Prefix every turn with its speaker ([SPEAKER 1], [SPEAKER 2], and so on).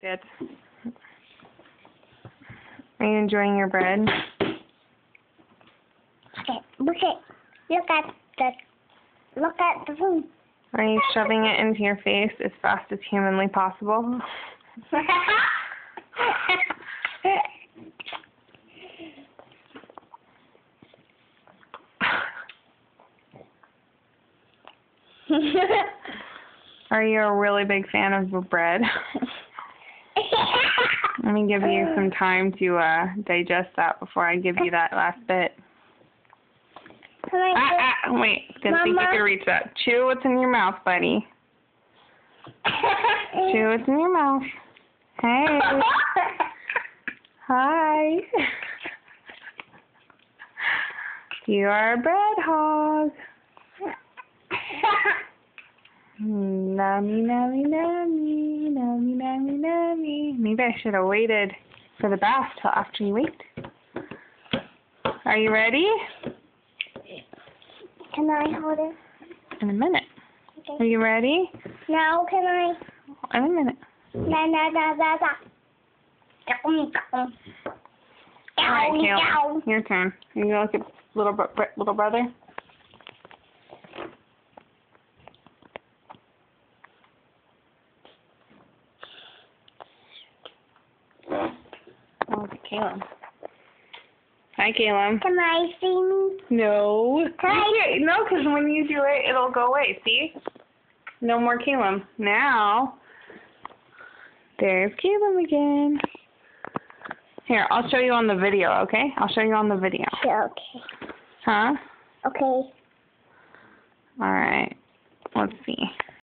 [SPEAKER 1] Good. Are you enjoying your bread?
[SPEAKER 2] Okay, look at the food.
[SPEAKER 1] Are you shoving it into your face as fast as humanly possible? Are you a really big fan of the bread? Let me give you some time to digest that before I give you that last bit. Wait, didn't think you could reach that. Chew what's in your mouth, buddy. Chew what's in your mouth. Hey. Hi. You are a bread hog. Nummy, nummy, nummy, nummy, nummy, nummy. Maybe I should have waited for the bath till after you ate. Are you ready?
[SPEAKER 2] Can I hold it?
[SPEAKER 1] In a minute.
[SPEAKER 2] Okay.
[SPEAKER 1] Are you ready?
[SPEAKER 2] Now can I?
[SPEAKER 1] In a minute. All right, Caleb, your turn. You gonna look at little brother? Oh, look at Caleb. Hi, Caleb.
[SPEAKER 2] Can I see me?
[SPEAKER 1] No.
[SPEAKER 2] Hi.
[SPEAKER 1] No, because when you do it, it'll go away. See? No more Caleb. Now, there's Caleb again. Here, I'll show you on the video, okay? I'll show you on the video.
[SPEAKER 2] Yeah, okay.
[SPEAKER 1] Huh?
[SPEAKER 2] Okay.
[SPEAKER 1] All right. Let's see.